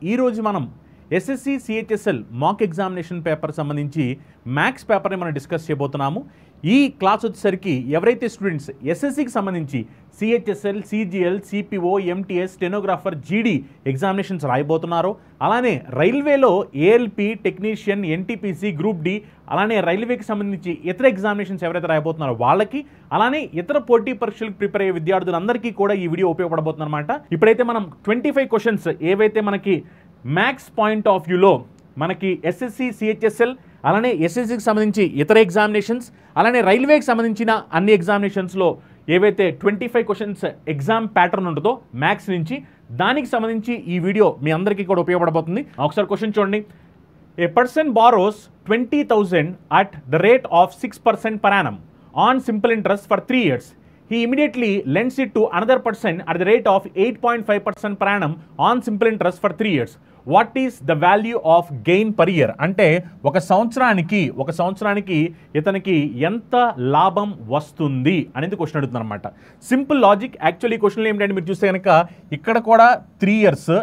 ఈ రోజు మనం ఎస్ఎస్సి సిహెచ్ఎస్ఎల్ మాక్ ఎగ్జామినేషన్ పేపర్ సంబంధించి మ్యాథ్స్ పేపర్ని మనం డిస్కస్ చేయబోతున్నాము. ఈ క్లాస్ వచ్చేసరికి ఎవరైతే స్టూడెంట్స్ ఎస్ఎస్సికి సంబంధించి CHSL, CGL, CPO, MTS, stenographer, GD examinations రాయబోతున్నారో, అలానే రైల్వేలో ALP, technician, NTPC, group D, అలానే రైల్వేకి సంబంధించి ఇతర ఎగ్జామినేషన్స్ ఎవరైతే రాయబోతున్నారో వాళ్ళకి, అలానే ఇతర పోటీ పరీక్షలకు ప్రిపేర్ అయ్యే విద్యార్థులందరికీ కూడా ఈ వీడియో ఉపయోగపడబోతుంది అనమాట. ఇప్పుడైతే మనం 25 క్వశ్చన్స్ ఏవైతే మనకి మ్యాథ్స్ పాయింట్ ఆఫ్ వ్యూలో మనకి ఎస్ఎస్సి, సిహెచ్ఎస్ఎల్, అలానే ఎస్ఎస్సికి సంబంధించి ఇతర ఎగ్జామినేషన్స్, అలానే రైల్వేకి సంబంధించిన అన్ని ఎగ్జామినేషన్స్లో ఏవైతే 25 క్వశ్చన్స్ ఎగ్జామ్ ప్యాటర్న్ ఉంటుందో మ్యాథ్స్ నుంచి, దానికి సంబంధించి ఈ వీడియో మీ అందరికీ కూడా ఉపయోగపడబోతుంది. ఒకసారి క్వశ్చన్ చూడండి. ఏ person borrows 20,000 at the rate of 6% per annum on simple interest for 3 years. He immediately lends it to another person at the rate of 8.5% per annum on simple interest for 3 years. What is the value of gain per year? అంటే ఒక సంవత్సరానికి ఇతనికి ఎంత లాభం వస్తుంది అనేది question అడుగుతుంది అనమాట. Simple logic. యాక్చువల్లీ క్వశ్చన్లో ఏమిటంటే మీరు చూస్తే కనుక ఇక్కడ కూడా 3 ఇయర్స్,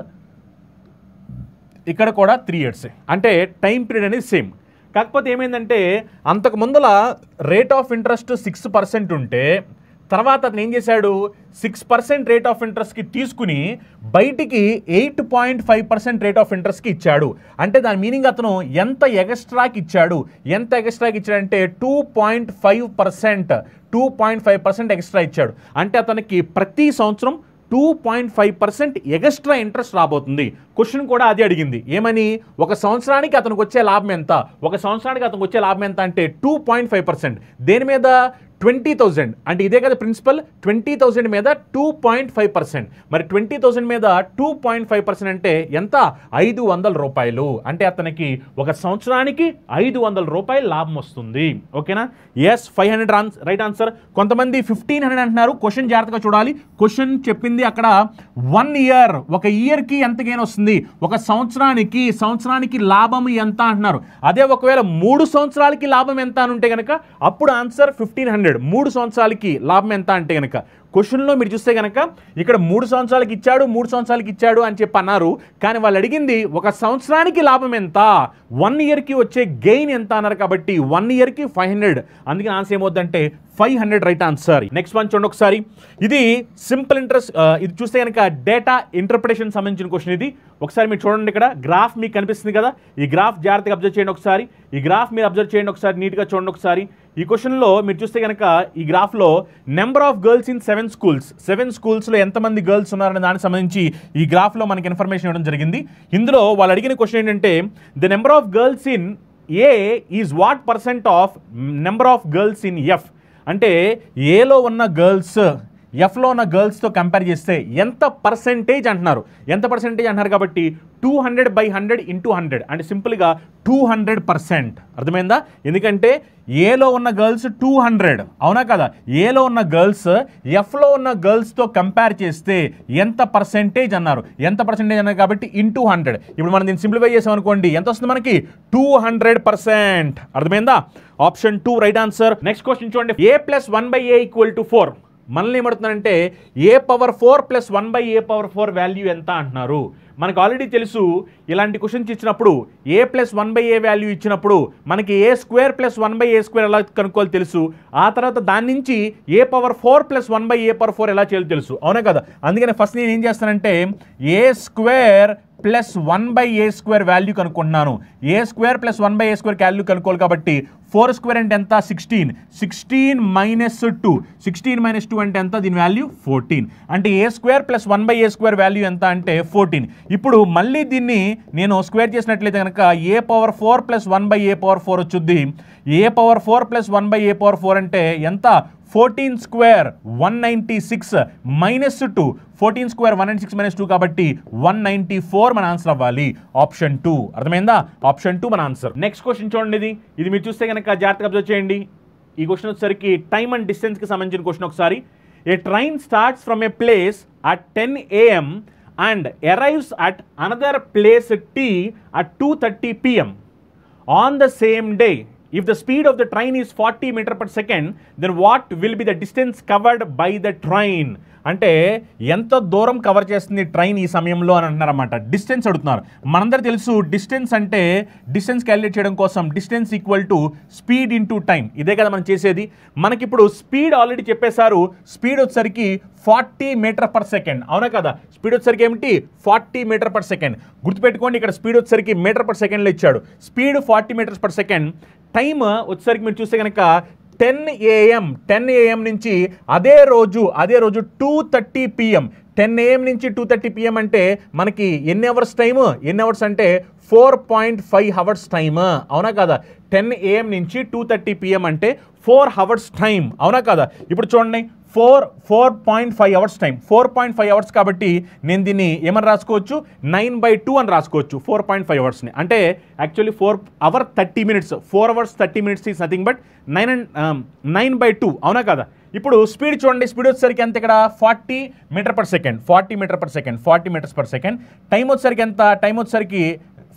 ఇక్కడ కూడా 3 ఇయర్స్, అంటే టైం పీరియడ్ అనేది సేమ్. కాకపోతే ఏమైందంటే అంతకు ముందల రేట్ ఆఫ్ ఇంట్రెస్ట్ 6% ఉంటే తర్వాత అతను ఏం చేశాడు, 6% రేట్ ఆఫ్ ఇంట్రెస్ట్కి తీసుకుని బయటికి 8.5% రేట్ ఆఫ్ ఇంట్రెస్ట్కి ఇచ్చాడు. అంటే దాని మీనింగ్ అతను ఎంత ఎగస్ట్రాకి ఇచ్చాడు అంటే 2.5% ఎక్స్ట్రా ఇచ్చాడు. అంటే అతనికి ప్రతి సంవత్సరం 2.5% ఎగస్ట్రా ఇంట్రెస్ట్ రాబోతుంది. క్వశ్చన్ కూడా అదే అడిగింది. ఏమని? ఒక సంవత్సరానికి అతనికి వచ్చే లాభం ఎంత? అంటే 2.5%. దేని మీద? 20,000. అంటే ఇదే కదా ప్రిన్సిపల్. 20,000 మీద 2.5%. మరి 20,000 మీద 2.5% అంటే ఎంత? 500 రూపాయలు. అంటే అతనికి ఒక సంవత్సరానికి 500 రూపాయలు లాభం వస్తుంది. ఓకేనా? Yes, 500 right answer. కొంతమంది 1500 అంటున్నారు. క్వశ్చన్ జాగ్రత్తగా చూడాలి. క్వశ్చన్ చెప్పింది అక్కడ 1 ఇయర్, ఒక ఇయర్కి ఎంత గెయిన్ వస్తుంది, ఒక సంవత్సరానికి లాభం ఎంత అంటున్నారు. అదే ఒకవేళ 3 సంవత్సరాలకి లాభం ఎంత అని ఉంటే కనుక అప్పుడు ఆన్సర్ 1500. 3 సంవత్సరాలకి లాభం ఎంత అంటే కనుక క్వశ్చన్లో మీరు చూస్తే కనుక ఇక్కడ 3 సంవత్సరాలకి ఇచ్చాడు అని చెప్పి అన్నారు. కానీ వాళ్ళు అడిగింది ఒక సంవత్సరానికి లాభం ఎంత, 1 ఇయర్కి వచ్చే గెయిన్ ఎంత అన్నారు. కాబట్టి 1 ఇయర్కి 500. అందుకే ఆన్సర్ ఏమవుతుందంటే 500 రైట్ ఆన్సర్. నెక్స్ట్ వన్ చూడండి ఒకసారి. ఇది సింపుల్ ఇంట్రెస్ట్. ఇది చూస్తే కనుక డేటా ఇంటర్ప్రిటేషన్ సంబంధించిన క్వశ్చన్. ఇది ఒకసారి మీరు చూడండి. ఇక్కడ గ్రాఫ్ మీకు కనిపిస్తుంది కదా, ఈ గ్రాఫ్ జాగ్రత్తగా అబ్జర్వ్ చేయండి ఒకసారి. ఈ గ్రాఫ్ మీరు అబ్జర్వ్ చేయండి ఒకసారి, నీట్గా చూడండి ఒకసారి. ఈ క్వశ్చన్లో మీరు చూస్తే కనుక ఈ గ్రాఫ్లో నెంబర్ ఆఫ్ గర్ల్స్ ఇన్ 7 స్కూల్స్లో ఎంతమంది గర్ల్స్ ఉన్నారనే దానికి సంబంధించి ఈ గ్రాఫ్లో మనకి ఇన్ఫర్మేషన్ ఇవ్వడం జరిగింది. ఇందులో వాళ్ళు అడిగిన క్వశ్చన్ ఏంటంటే the number of girls in a is what percent of number of girls in F? అంటే ఏలో ఉన్న గర్ల్స్ ఎఫ్లో ఉన్న గర్ల్స్తో కంపేర్ చేస్తే ఎంత పర్సెంటేజ్ అంటున్నారు. కాబట్టి 200/100 × 100 అంటే సింపుల్గా 200%. అర్థమైందా? ఎందుకంటే ఏలో ఉన్న గర్ల్స్ 200, అవునా కదా? ఏలో ఉన్న గర్ల్స్ ఎఫ్లో ఉన్న గర్ల్స్తో కంపేర్ చేస్తే ఎంత పర్సెంటేజ్ అన్నారు కాబట్టి ఇంటూ 100. ఇప్పుడు మనం దీన్ని సింప్లిఫై చేసాం అనుకోండి, ఎంత వస్తుంది మనకి? 200%. అర్థమైందా? Option 2 right answer. Next question చూడండి. a + 1/a = 4. మనల్ని ఏమడుతున్నారంటే a⁴ + 1/a⁴ వాల్యూ ఎంత అంటున్నారు. మనకు ఆల్రెడీ తెలుసు, ఇలాంటి క్వశ్చన్స్ ఇచ్చినప్పుడు a + 1/a వాల్యూ ఇచ్చినప్పుడు మనకి a² + 1/a² ఎలా కనుక్కోవాలి తెలుసు. ఆ తర్వాత దాని నుంచి a⁴ + 1/a⁴ ఎలా చేయాలో తెలుసు, అవునా కదా? అందుకని ఫస్ట్ నేను ఏం చేస్తానంటే a² + 1/a² value కనుక్కుంటున్నాను. a² + 1/a² value కనుక్కోవాలి కాబట్టి 4² అంటే ఎంత? 16. 16 - 2. 16 - 2 అంటే ఎంత? దీని వాల్యూ 14. అంటే a² + 1/a² వాల్యూ ఎంత అంటే 14. ఇప్పుడు మళ్ళీ దీన్ని నేను స్క్వేర్ చేసినట్లయితే కనుక a⁴ + 1/a⁴ వచ్చుద్ది. a⁴ + 1/a⁴ అంటే ఎంత? 14² 196 - 2. 14² 196 - 2 కాబట్టి 194 మన ఆన్సర్ అవ్వాలి. ఆప్షన్ 2. అర్థమైందా? ఆప్షన్ 2 మన ఆన్సర్. నెక్స్ట్ క్వశ్చన్ చూడండి. ఇది మీరు చూస్తే కనుక జాగ్రత్తగా అబ్జర్వ్ చేయండి. ఈ క్వశ్చన్ వచ్చేసరికి టైమ్ అండ్ డిస్టెన్స్కి సంబంధించిన క్వశ్చన్. ఒకసారి. A train starts from a place at 10 AM and arrives at another place T at 2:30 PM on the same day. if the speed of the train is 40 meter per second, then what will be the distance covered by the train? అంటే ఎంత దూరం cover చేస్తుంది train ఈ సమయంలో అని అంటున్నారన్నమాట. Distance అడుగుతున్నారు. మనందరూ తెలుసు డిస్టెన్స్ అంటే డిస్టెన్స్ క్యాలిక్యులేట్ చేయడం కోసం distance equal to speed into time. ఇదే కదా మనం చేసేది. మనకిప్పుడు స్పీడ్ ఆల్రెడీ చెప్పేశారు. స్పీడ్ వచ్చేసరికి 40 మీటర్ పర్ సెకండ్. అవునా కదా? స్పీడ్ వచ్చేసరికి ఏమిటి? 40 మీటర్ పర్ సెకండ్. గుర్తుపెట్టుకోండి, ఇక్కడ స్పీడ్ వచ్చేసరికి మీటర్ పర్ సెకండ్లో ఇచ్చాడు. Speed 40 metres per second. Time వచ్చేసరికి మీరు చూస్తే కనుక 10 AM నుంచి అదే రోజు 2:30 PM. 10 AM నుంచి 2:30 PM అంటే మనకి ఎన్ని అవర్స్ టైము? ఎన్ని అవర్స్ అంటే 4.5 అవర్స్ టైమ్. అవునా కదా? 10 AM నుంచి 2:30 PM అంటే 4 అవర్స్ టైం. అవునా కదా? ఇప్పుడు చూడండి, 4.5 అవర్స్ టైం. 4.5 అవర్స్ కాబట్టి నేను దీన్ని ఏమని రాసుకోవచ్చు? 9/2 అని రాసుకోవచ్చు 4.5 అవర్స్ని. అంటే actually 4 hours 30 minutes. 4 hours 30 minutes is nothing but 9/2. అవునా కదా? ఇప్పుడు స్పీడ్ చూడండి, స్పీడ్ వచ్చేసరికి ఎంత? ఇక్కడ 40 metre per second. 40 metre per second, 40 metres per second. Time వచ్చేసరికి ఎంత? టైం వచ్చేసరికి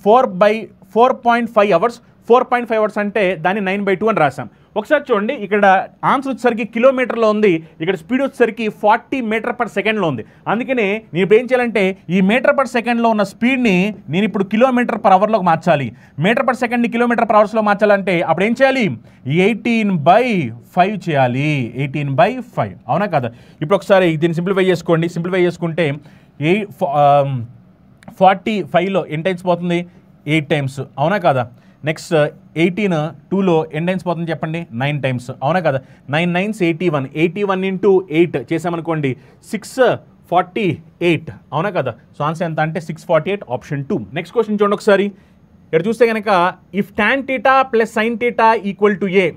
4/4.5 అవర్స్. 4.5 అవర్స్ అంటే దాన్ని 9/2 అని రాసాం. ఒకసారి చూడండి, ఇక్కడ ఆన్సర్ వచ్చేసరికి కిలోమీటర్లో ఉంది, ఇక్కడ స్పీడ్ వచ్చేసరికి 40 మీటర్ పర్ సెకండ్లో ఉంది. అందుకనే నేను ఇప్పుడు ఏం చేయాలంటే ఈ మీటర్ పర్ సెకండ్లో ఉన్న స్పీడ్ని నేను ఇప్పుడు కిలోమీటర్ పర్ అవర్లోకి మార్చాలి. మీటర్ పర్ సెకండ్ని కిలోమీటర్ పర్ అవర్స్లో మార్చాలంటే అప్పుడు ఏం చేయాలి? 18/5 చేయాలి. 18/5. అవునా కదా? ఇప్పుడు ఒకసారి దీన్ని సింప్లిఫై చేసుకోండి. సింప్లిఫై చేసుకుంటే 45లో ఎన్ని టైమ్స్ పోతుంది? 8 times. అవునా కదా? నెక్స్ట్ 18 2లో ఎన్ని టైమ్స్ పోతుంది చెప్పండి? 9 times. అవునా కదా? 9 9s 81. 81 into 8 చేసామనుకోండి 648. అవునా కదా? సో ఆన్సర్ ఎంత అంటే 648, ఆప్షన్ 2. నెక్స్ట్ క్వశ్చన్ చూడండి ఒకసారి. ఇక్కడ చూస్తే కనుక if tan theta plus sin theta equal to A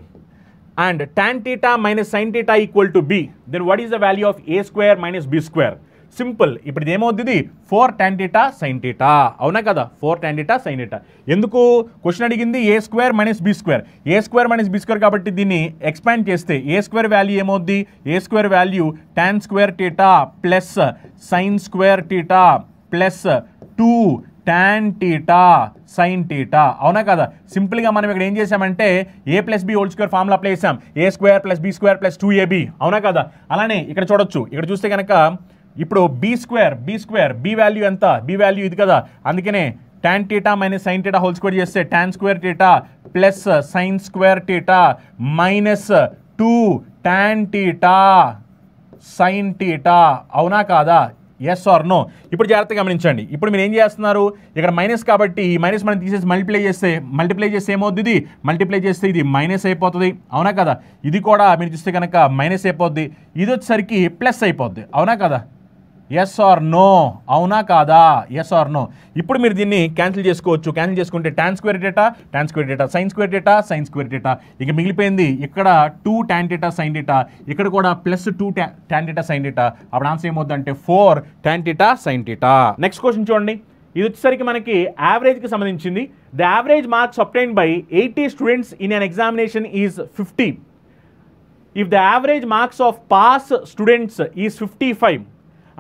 and tan theta minus sin theta equal to B, then what is the value of A square minus B square? Simple. ఇప్పుడు ఇది ఏమవుతుంది? 4 tan theta sin theta. అవునా కదా? 4 tan theta sin theta. ఎందుకు question అడిగింది? A square minus B square. A square minus B square కాబట్టి దీన్ని expand చేస్తే A square వాల్యూ ఏమవుద్ది? A square value tan square theta plus sin square theta plus 2 tan theta sin theta. అవునా కదా? సింపుల్గా మనం ఇక్కడ ఏం చేసామంటే A + B whole square formula apply చేసాం. A square plus B square plus 2AB. అవునా కదా? అలానే ఇక్కడ చూడొచ్చు. ఇక్కడ చూస్తే కనుక ఇప్పుడు B square B వాల్యూ ఎంత? B వాల్యూ ఇది కదా. అందుకనే tan theta minus sin theta whole square చేస్తే tan square theta plus sin square theta minus 2 tan theta sin theta. అవునా కాదా? Yes or no? ఇప్పుడు జాగ్రత్తగా గమనించండి. ఇప్పుడు మీరు ఏం చేస్తున్నారు? ఇక్కడ మైనస్ కాబట్టి ఈ మైనస్ మనం తీసేసి మల్టిప్లై చేస్తే ఏమవుద్ది? ఇది మల్టిప్లై చేస్తే ఇది మైనస్ అయిపోతుంది. అవునా కదా? ఇది కూడా మీరు చూస్తే కనుక మైనస్ అయిపోద్ది. ఇది వచ్చేసరికి ప్లస్ అయిపోద్ది. అవునా కదా? Yes or no? అవునా కాదా? Yes or no? ఇప్పుడు మీరు దీన్ని క్యాన్సిల్ చేసుకోవచ్చు. క్యాన్సిల్ చేసుకుంటే tan square theta sin square theta ఇక మిగిలిపోయింది ఇక్కడ 2 tan theta sin theta, ఇక్కడ కూడా plus 2 tan theta sin theta. అప్పుడు ఆన్సర్ ఏమవుతుందంటే 4 tan theta sin theta. Next question చూడండి. ఇది వచ్చేసరికి మనకి యావరేజ్కి సంబంధించింది. The average marks obtained by 80 students in an examination is 50. If the average marks of pass students is 55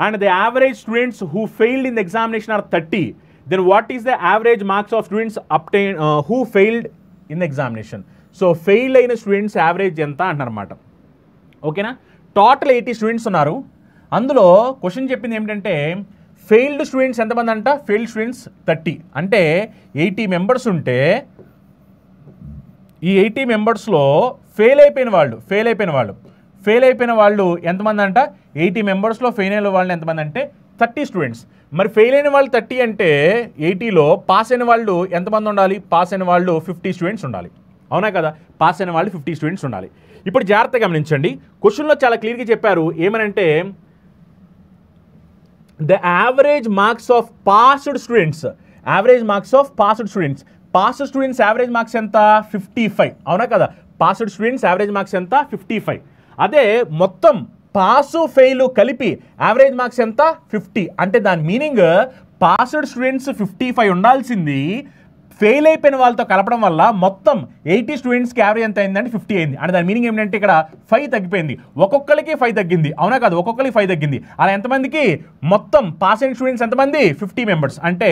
and the average students who failed in the examination are 30, then what is the average marks of students obtained who failed in the examination? So fail అయిన students average ఎంత అంటారన్నమాట. ఓకేనా? Total 80 students ఉన్నారు. అందులో question చెప్పింది ఏమిటంటే failed students ఎంతమంది అంట? Failed students 30. అంటే 80 మెంబర్స్ ఉంటే ఈ 80 మెంబర్స్లో ఫెయిల్ అయిపోయిన వాళ్ళు ఎంతమంది అంట? 80 మెంబర్స్లో ఫెయిల్ అయిన వాళ్ళు ఎంతమంది అంటే 30 స్టూడెంట్స్. మరి ఫెయిల్ అయిన వాళ్ళు 30 అంటే 80లో పాస్ అయిన వాళ్ళు ఎంతమంది ఉండాలి? పాస్ అయిన వాళ్ళు 50 స్టూడెంట్స్ ఉండాలి. అవునా కదా? పాస్ అయిన వాళ్ళు 50 స్టూడెంట్స్ ఉండాలి. ఇప్పుడు జాగ్రత్తగా గమనించండి. క్వశ్చన్లో చాలా క్లియర్గా చెప్పారు. ఏమనంటే the average marks of passed students. Passed students average marks ఎంత? 55. అవునా కదా? పాస్డ్ స్టూడెంట్స్ యావరేజ్ మార్క్స్ ఎంత? 55. అదే మొత్తం పాసు ఫెయిల్ కలిపి యావరేజ్ మార్క్స్ ఎంత? 50. అంటే దాని మీనింగ్ పాస్డ్ స్టూడెంట్స్ 55 ఉండాల్సింది, ఫెయిల్ అయిపోయిన వాళ్ళతో కలపడం వల్ల మొత్తం 80 స్టూడెంట్స్కి యావరేజ్ ఎంత అయిందంటే 50 అయింది. అంటే దాని మీనింగ్ ఏంటంటే ఇక్కడ 5 తగ్గిపోయింది, ఒక్కొక్కరికి 5 తగ్గింది, అవునా కాదు, ఒక్కొక్కరికి 5 తగ్గింది. అలా ఎంతమందికి మొత్తం పాస్ అయిన స్టూడెంట్స్ ఎంతమంది 50 మెంబర్స్. అంటే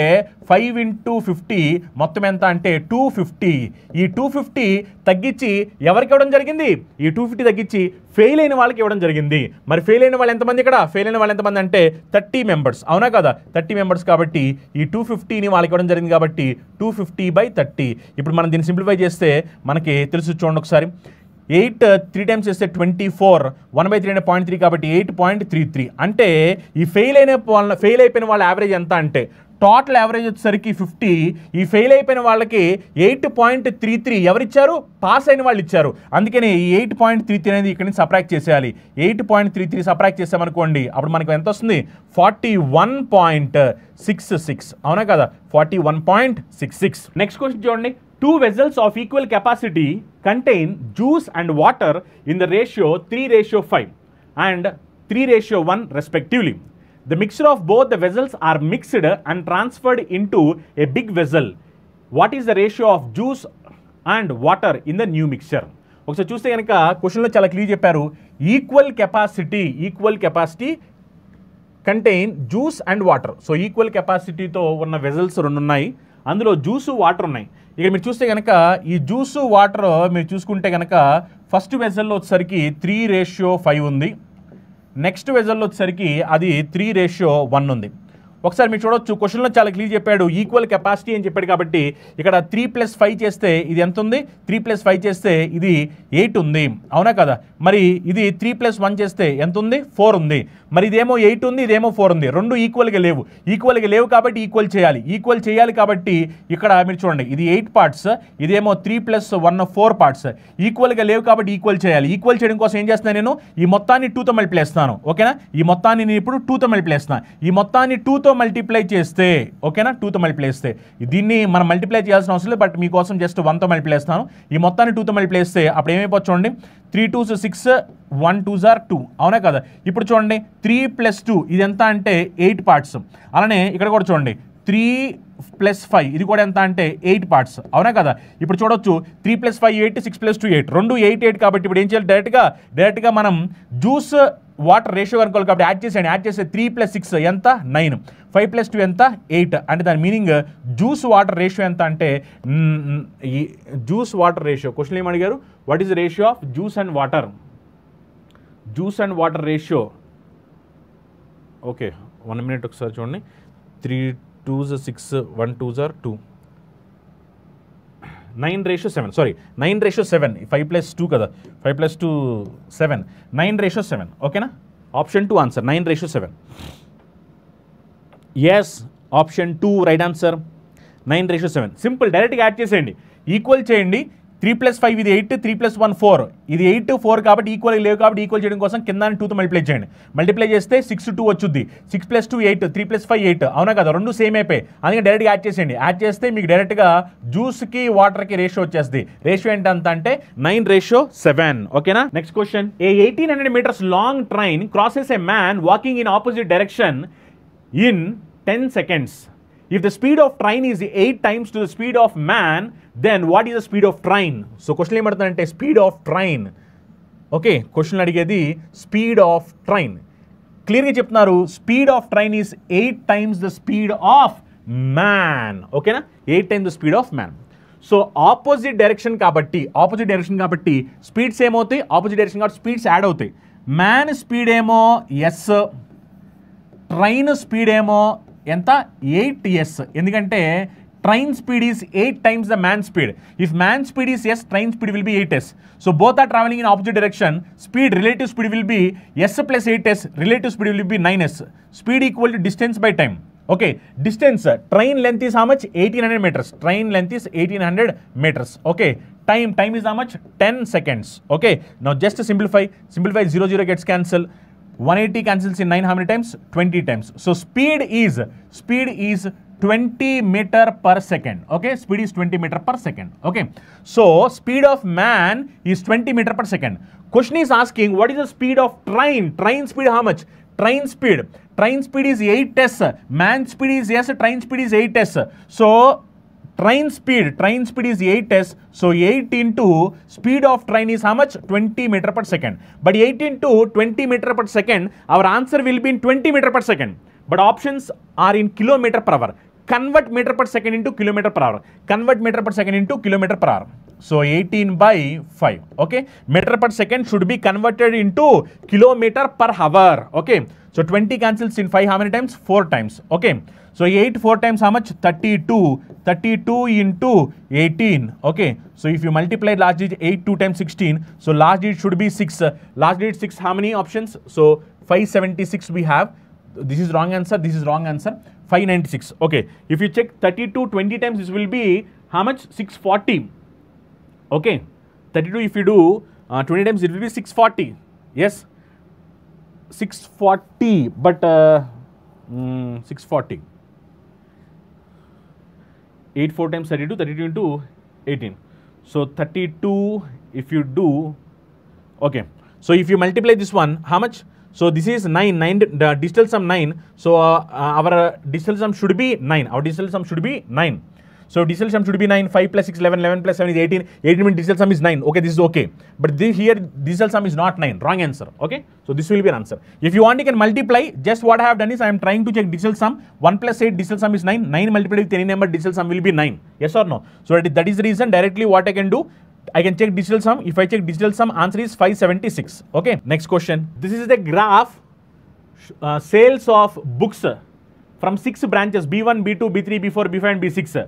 5 × 50 మొత్తం ఎంత అంటే 250. ఈ 250 తగ్గించి ఎవరికి ఇవ్వడం జరిగింది, ఈ 250 తగ్గించి ఫెయిల్ అయిన వాళ్ళకి ఇవ్వడం జరిగింది. మరి ఫెయిల్ అయిన వాళ్ళు ఎంతమంది, ఇక్కడ ఫెయిల్ అయిన వాళ్ళు ఎంతమంది అంటే 30 మెంబర్స్, అవునా కదా, 30 మెంబర్స్. కాబట్టి ఈ 250ని వాళ్ళకి ఇవ్వడం జరిగింది కాబట్టి 250/30. ఇప్పుడు మనం దీన్ని సింప్లిఫై చేస్తే మనకి తెలుసు, చూడండి ఒకసారి. 8 3 టైమ్స్ చేస్తే 24, 1/3 అంటే 0.3 కాబట్టి 8.33. అంటే ఈ ఫెయిల్ అయిపోయిన వాళ్ళ యావరేజ్ ఎంత అంటే టోటల్ యావరేజ్ వచ్చేసరికి 50, ఈ ఫెయిల్ అయిపోయిన వాళ్ళకి 8.33 ఎవరిచ్చారు, పాస్ అయిన వాళ్ళు ఇచ్చారు. అందుకని ఈ 8.33 అనేది ఇక్కడ నుంచి సబ్ట్రాక్ట్ చేసేయాలి. 8.33 సబ్ట్రాక్ట్ చేసామనుకోండి అప్పుడు మనకు ఎంత వస్తుంది, 41.66, అవునా కదా, 41.66. నెక్స్ట్ క్వశ్చన్ చూడండి. 2 vessels of equal capacity contain juice and water in the ratio 3:5 and 3:1 respectively. The mixture of both the vessels are mixed and transferred into a big vessel. What is the ratio of juice and water in the new mixture? ఒకసారి చూస్తే కనుక క్వశ్చన్లో చాలా clear చెప్పారు. Equal capacity contain juice and water. So equal కెపాసిటీతో ఉన్న vessels 2 ఉన్నాయి, అందులో జ్యూసు వాటర్ ఉన్నాయి. ఇక్కడ మీరు చూస్తే కనుక ఈ జ్యూసు వాటర్ మీరు చూసుకుంటే కనుక ఫస్ట్ వెజల్లో వచ్చేసరికి 3:5 ఉంది, నెక్స్ట్ వెజల్లో వచ్చేసరికి అది 3:1 ఉంది. ఒకసారి మీరు చూడొచ్చు క్వశ్చన్లో చాలా క్లియర్ చెప్పాడు, ఈక్వల్ కెపాసిటీ అని చెప్పాడు. కాబట్టి ఇక్కడ 3 + 5 చేస్తే ఇది ఎంత ఉంది, 3 + 5 చేస్తే ఇది 8 ఉంది, అవునా కదా. మరి ఇది 3 + 1 చేస్తే ఎంత ఉంది, 4 ఉంది. మరి ఇదేమో 8 ఉంది, ఇదేమో 4 ఉంది. రెండు ఈక్వల్గా లేవు కాబట్టి ఈక్వల్ చేయాలి కాబట్టి ఇక్కడ మీరు చూడండి ఇది 8 పార్ట్స్, ఇదేమో 3 + 1 4 పార్ట్స్. ఈక్వల్గా లేవు కాబట్టి ఈక్వల్ చేయడం కోసం ఏం చేస్తున్నాను, నేను ఈ మొత్తాన్ని 2తో మల్టిప్లై చేస్తాను, ఓకేనా. ఈ మొత్తాన్ని నేను ఇప్పుడు 2తో మల్టిప్లై చేస్తాను. ఈ మొత్తాన్ని 2తో మల్టిప్లై చేస్తే, ఓకేనా, 2తో మల్టిప్లై చేస్తే దీన్ని మనం మల్టిప్లై చేయాల్సిన అవసరం లేదు, బట్ మీకోసం జస్ట్ 1తో మల్టిప్లై చేస్తాను. ఈ మొత్తాన్ని 2తో మల్టిప్లై చేస్తే అప్పుడు ఏమైపోతుంది చూడండి, 3 2s 6, 1 2s 2, అవునా కదా. ఇప్పుడు చూడండి 3 + 2 ఇది ఎంత అంటే 8 పార్ట్స్. అలానే ఇక్కడ కూడా చూడండి 3 + 5 ఇది కూడా ఎంత అంటే 8 పార్ట్స్, అవునా కదా. ఇప్పుడు చూడొచ్చు 3 + 5 8, 6 + 2 8, రెండు 8 కాబట్టి ఇప్పుడు ఏం చేయాలి, డైరెక్ట్గా మనం జ్యూస్ వాటర్ రేషియో కనుక్కోవాలి. కాబట్టి యాడ్ చేస్తే 3 + 6 ఎంత 9, 5 + 2 ఎంత 8. అంటే దాని మీనింగ్ జ్యూస్ వాటర్ రేషియో ఎంత అంటే జ్యూస్ వాటర్ రేషియో క్వశ్చన్ ఏమి అడిగారు, what is the ratio of juice and water ratio. Okay 1 minute ఒకసారి చూడండి. 3 2s 6, 1 2s 2, 9:7, సారీ 9:7, 5 + 2 కదా, 5 + 2 7, 9:7, ఓకేనా. Option 2 answer 9:7. Yes, option 2 right answer 9:7. Simple, డైరెక్ట్గా యాడ్ చేసేయండి, ఈక్వల్ చేయండి. 3 + 5 ఇది 8, 3 + 1 4, ఇది 8 4 కాబట్టి ఈక్వల్ లేవు కాబట్టి ఈక్వల్ చేయడం కోసం కింద 2తో మల్టిప్లై చేయండి. మల్టిప్లై చేస్తే 6 2 వచ్చుద్ది, 6 + 2 8, 3 + 5 8, అవునా కదా, రెండు సేమ్ అయిపోయి. అందుకే డైరెక్ట్గా యాడ్ చేసేయండి. యాడ్ చేస్తే మీకు డైరెక్ట్గా జ్యూస్కి వాటర్కి రేషియో వచ్చేస్తుంది. రేషియో ఏంటంత అంటే 9:7, ఓకేనా. Next question. A 1800 meters long train crosses A man walking in opposite direction in 10 seconds. If the speed of train is 8 times to the speed of man, then what is the speed of train? So question ఏమడుతుందంటే speed of train. Okay, question అడిగేది speed of train. క్లియర్గా చెప్తున్నారు, speed of train is 8 times the speed of man, ఓకేనా, 8 times the speed of man. So opposite direction కాబట్టి speeds ఏమవుతాయి, opposite direction కాబట్టి speeds add అవుతాయి. Man speed ఏమో yes, train speed ఏమో ఎంత 8s, ఎందుకంటే train speed is 8 times the man speed. If man speed is s, train speed will be 8s. So both are traveling in opposite direction. Relative speed will be s + 8s, relative speed will be 9s. Speed equal to distance by time. Okay, distance, train length is how much, 1800 meters. Train length is 1800 meters. Okay, time is how much, 10 seconds. Okay, now just simplify 0 gets cancelled. 180 cancels in 9 how many times, 20 times. So speed is 20 meter per second. Okay, speed is 20 meter per second. Okay, so speed of man is 20 meter per second. Question is asking what is the speed of train speed how much, train speed is 8s, man speed is s, train speed is 8s. So train speed is 8s, so 8 into speed of train is how much? 20 meter per second. But 8 into 20 meter per second, our answer will be in 20 meter per second. But options are in kilometer per hour. Convert meter per second into kilometer per hour. Convert meter per second into kilometer per hour. So 18 by 5. Okay. Meter per second should be converted into kilometer per hour. Okay. So 20 cancels in 5 how many times? 4 times. Okay. So 8 4 times how much? 32. 32 into 18. Okay. So if you multiply last digit 8 2 times 16. So last digit should be 6. Last digit 6 how many options? So 576 we have. This is wrong answer. This is wrong answer. 596. Okay. If you check 32 20 times, this will be how much? 640. Okay. 32 if you do 20 times, it will be 640. Yes. 640. But 640. 8 4 times 32. 32 into 18. So 32 if you do. Okay. So if you multiply this one, how much? So this is 9, the digital sum 9. So our digital sum should be 9. Our digital sum should be 9. So digital sum should be 9. 5 plus 6, 11. 11 plus 7 is 18. 18 means digital sum is 9. Okay, this is okay. But here digital sum is not 9. Wrong answer. Okay. So this will be an answer. If you want, you can multiply. Just what I have done is I am trying to check digital sum. 1 plus 8 digital sum is 9. 9 multiplied with any number, digital sum will be 9. Yes or no? So that is the reason directly what I can do. I can check digital sum. If I check digital sum, answer is 576. Okay. Next question. This is the graph sales of books from 6 branches B1, B2, B3, B4, B5 and B6.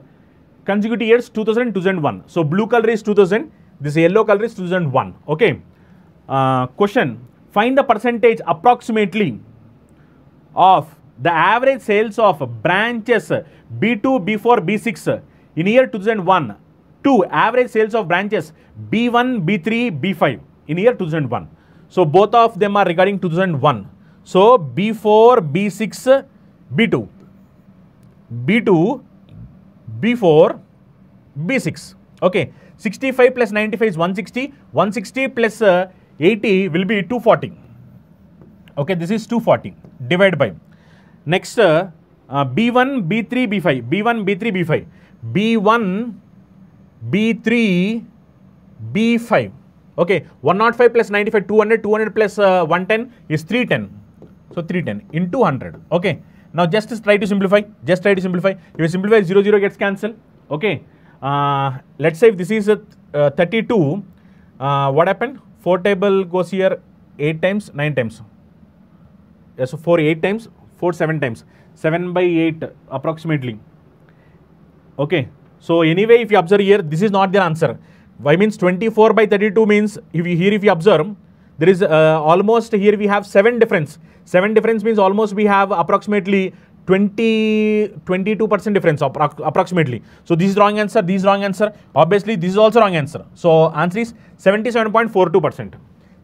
Consecutive years 2000, 2001. So blue color is 2000. This yellow color is 2001. Okay. Question. Find the percentage approximately of the average sales of branches B2, B4, B6 in year 2001. 2 average sales of branches B1, B3, B5 in year 2001. So both of them are regarding 2001. So B4, B6, B2, B2, B4, B6. Okay. 65 plus 95 is 160. 160 plus 80 will be 240. Okay. This is 240. Divide by. Next B1, B3, B5. B1, B3, B5. B1, B3, B5. Okay, 105 plus 95, 200, 200 plus 110 is 310. So 310 into 100. Okay, now just try to simplify. Just try to simplify. If you simplify, 0, 0 gets cancelled. Okay, let's say if this is 32, what happened? 4 table goes here 8 times, 9 times. Yeah, so 4 8 times, 4 7 times. 7 by 8 approximately. Okay. So anyway, if you observe here, this is not the answer. Why means 24 by 32 means, if you observe, there is almost here we have 7 difference. 7 difference means almost we have approximately 22% difference approximately. So this is wrong answer, this is wrong answer. Obviously, this is also wrong answer. So answer is 77.42%.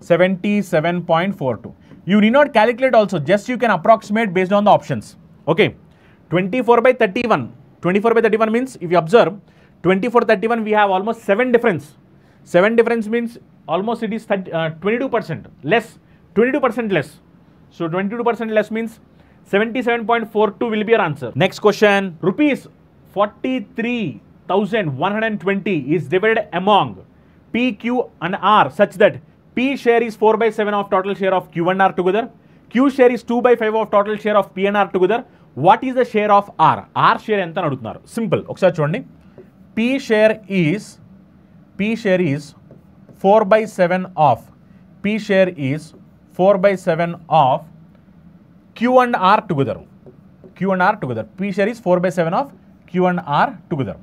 77.42. You need not calculate also, just you can approximate based on the options. Okay. 24 by 31. 24 by 31 means, if you observe, 24, 31, we have almost 7 difference. 7 difference means almost it is 22% less. 22% less. So 22% less means 77.42 will be your answer. Next question. Rupees 43,120 is divided among P, Q and R such that P share is 4 by 7 of total share of Q and R together. Q share is 2 by 5 of total share of P and R together. What is the share of R? R share enta adugutunnaru. Simple. Oksaరి chudandi. P share is 4 by 7 of P share is 4 by 7 of Q and R together. Q and R together. P share is 4 by 7 of Q and R together.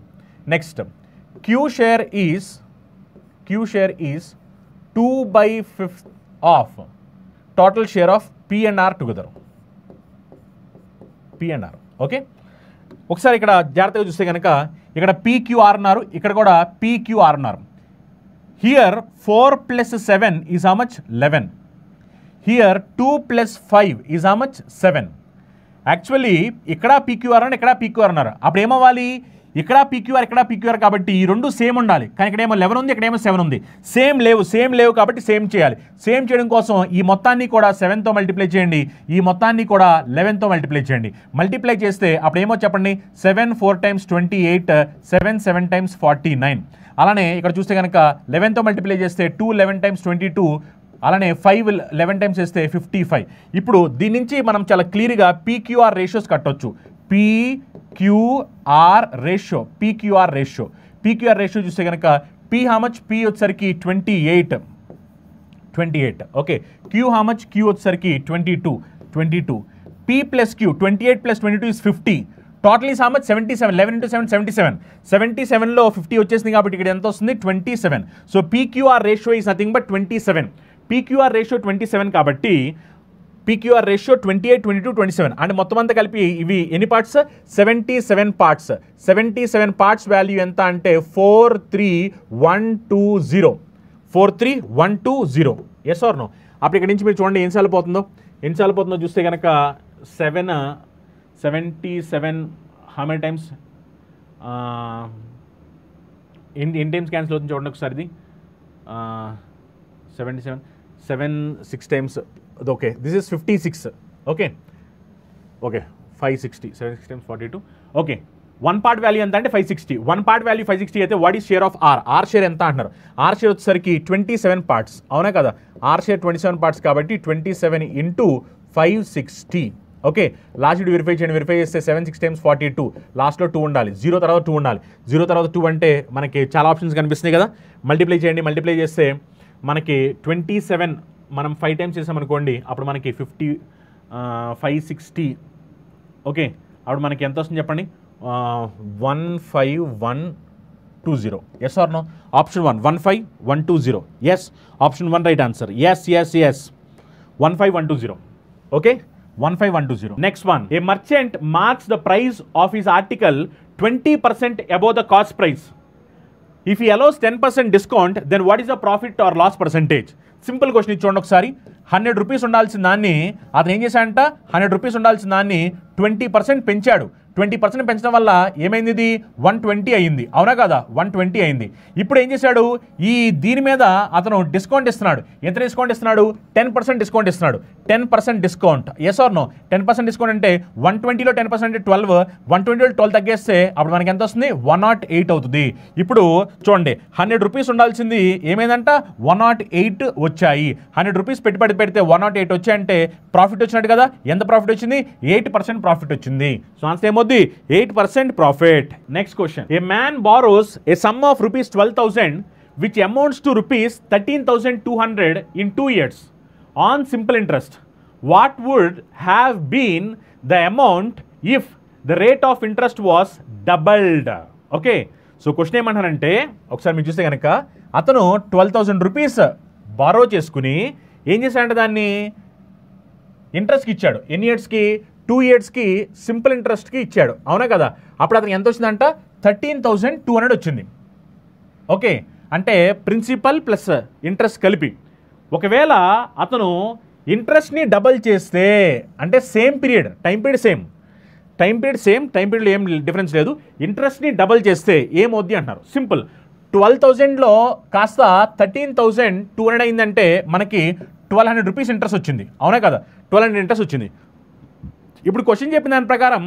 Next, Q share is 2 by 5 of total share of P and R together. P and R. Okay. ఒకసారి ఇక్కడ జాగ్రత్తగా చూస్తే కనుక ఇక్కడ PQR అన్నారు, ఇక్కడ కూడా PQR అన్నారు. Here 4 plus 7 is how much? 11. Here 2 plus 5 is how much? 7. Actually ఇక్కడ PQR అని ఇక్కడ PQR అన్నారు. అప్పుడు ఏమవ్వాలి? ఇక్కడ పీక్యూఆర్ ఇక్కడ పీక్యూఆర్ కాబట్టి ఈ రెండు సేమ్ ఉండాలి. కానీ ఇక్కడేమో 11 ఉంది, ఇక్కడేమో 7 ఉంది. సేమ్ లేవు కాబట్టి సేమ్ చేయాలి. సేమ్ చేయడం కోసం ఈ మొత్తాన్ని కూడా 7తో మల్టిప్లై చేయండి, ఈ మొత్తాన్ని కూడా 11తో మల్టిప్లై చేయండి. మల్టిప్లై చేస్తే అప్పుడు ఏమో చెప్పండి, 7 4 times 28, 7 7 times 49. అలానే ఇక్కడ చూస్తే కనుక 11తో మల్టిప్లై చేస్తే 2 11 times 22, అలానే 5 11 times చేస్తే 55. ఇప్పుడు దీని నుంచి మనం చాలా క్లియర్గా పీక్యూఆర్ రేషియోస్ కట్టొచ్చు. పీక్యూఆర్ రేషియో చూస్తే కనుక పీ హౌ మచ్, పీ వచ్చేసరికి 28. Okay, Q how much, Q వచ్చేసరికి 22. P plus Q 28 + 22 is 50. Total is how much 77. 11 into 7 77. 77లో 50 వచ్చేసింది కాబట్టి ఇక్కడ ఎంత వస్తుంది 27. So PQR ratio is nothing but 27. PQR ratio 27 కాబట్టి పీక్యూఆర్ రేషియో 28 22 27 అండ్ మొత్తం అంతా కలిపి ఇవి ఎన్ని పార్ట్స్, 77 పార్ట్స్. 77 పార్ట్స్ వాల్యూ ఎంత అంటే 43120. Yes or no? అప్పుడు ఇక్కడ నుంచి మీరు చూడండి ఎన్నిసార్లు పోతుందో చూస్తే కనుక 77 హౌ మెనీ టైమ్స్ ఎన్ని టైమ్స్ క్యాన్సిల్ అవుతుంది చూడండి ఒకసారి. ఇది 77 6 times. Okay, this is 56. Okay 560. 76 times 42. Okay, one part value ఎంత అంటే 560. వన్ పార్ట్ వాల్యూ 560 అయితే what is share of R? R share ఎంత అంటున్నారు? ఆర్ షేర్ వచ్చేసరికి 27 పార్ట్స్. అవునా కదా? ఆర్ షేర్ 27 పార్ట్స్ కాబట్టి 27 into 560. ఓకే, లాస్ట్ వెరిఫై చేయండి. వెరిఫై చేస్తే 7 6 times 42. లాస్ట్లో 2 ఉండాలి, 0 తర్వాత 2 ఉండాలి. 0 తర్వాత 2 అంటే మనకి చాలా ఆప్షన్స్ కనిపిస్తున్నాయి కదా. మల్టిప్లై చేయండి. మల్టిప్లై చేస్తే మనకి 27 మనం 5 times చేసామనుకోండి, అప్పుడు మనకి 560. ఓకే, అప్పుడు మనకి ఎంత వస్తుంది చెప్పండి? 15120. Yes or no? Option 1 15120. Yes, option 1 right answer. Yes 15120. Okay, 15120. Next one, a merchant marks the price of his article 20% above the cost price. If he allows 10% discount, then what is the profit or loss percentage? Simple question ఇది చూడండి ఒకసారి. 100 rupees ఉండాల్సిన దాన్ని అతను ఏం చేశాడంట, 100 rupees ఉండాల్సిన దాన్ని 20% పెంచాడు. 20% పెంచడం వల్ల ఏమైంది? ఇది 120 అయింది. అవునా కదా? 120 అయింది. ఇప్పుడు ఏం చేశాడు, ఈ దీని మీద అతను డిస్కౌంట్ ఇస్తున్నాడు. ఎంత డిస్కౌంట్ ఇస్తున్నాడు? 10% డిస్కౌంట్ ఇస్తున్నాడు. 10% discount. Yes or no? 10% discount అంటే 120లో 10% అంటే 12. 120లో 12 తగ్గేస్తే అప్పుడు మనకి ఎంత వస్తుంది? 108 అవుతుంది. ఇప్పుడు చూడండి, 100 రూపీస్ ఉండాల్సింది ఏమైందంట? 108 వచ్చాయి. 100 రూపీస్ పెట్టుబడి పెడితే 108 వచ్చాయంటే ప్రాఫిట్ వచ్చినట్టు కదా. ఎంత ప్రాఫిట్ వచ్చింది? 8% ప్రాఫిట్ వచ్చింది. సో ఆన్సర్ ఏమవుతుంది? 8% profit. Next question, A man borrows A some of rupees 12,000 which amounts to rupees 13,200 in 2 years on simple interest. What would have been the amount if the rate of interest was doubled? Okay, so question ఏమంటారంటే ఒకసారి మీరు చూస్తే కనుక అతను 12,000 rupees borrow చేసుకుని ఏం చేశాడంటే దాన్ని ఇంట్రెస్ట్కి ఇచ్చాడు. ఎన్ని ఇయర్స్కి? 2 yearsకి సింపుల్ ఇంట్రెస్ట్కి ఇచ్చాడు. అవునా కదా? అప్పుడు అతనికి ఎంత వచ్చిందంట? 13,200 వచ్చింది. ఓకే, అంటే ప్రిన్సిపల్ ప్లస్ ఇంట్రెస్ట్ కలిపి. ఒకవేళ అతను ఇంట్రెస్ట్ని డబల్ చేస్తే అంటే same period, time period same, time పీరియడ్లో ఏం డిఫరెన్స్ లేదు. ఇంట్రెస్ట్ని డబల్ చేస్తే ఏమవుద్ది అంటున్నారు. సింపుల్, 12,000లో కాస్త 13,200 అయిందంటే మనకి 1,200 రూపీస్ ఇంట్రెస్ట్ వచ్చింది. అవునా కదా? 1,200 ఇంట్రెస్ట్ వచ్చింది. ఇప్పుడు క్వశ్చన్ చెప్పిన దాని ప్రకారం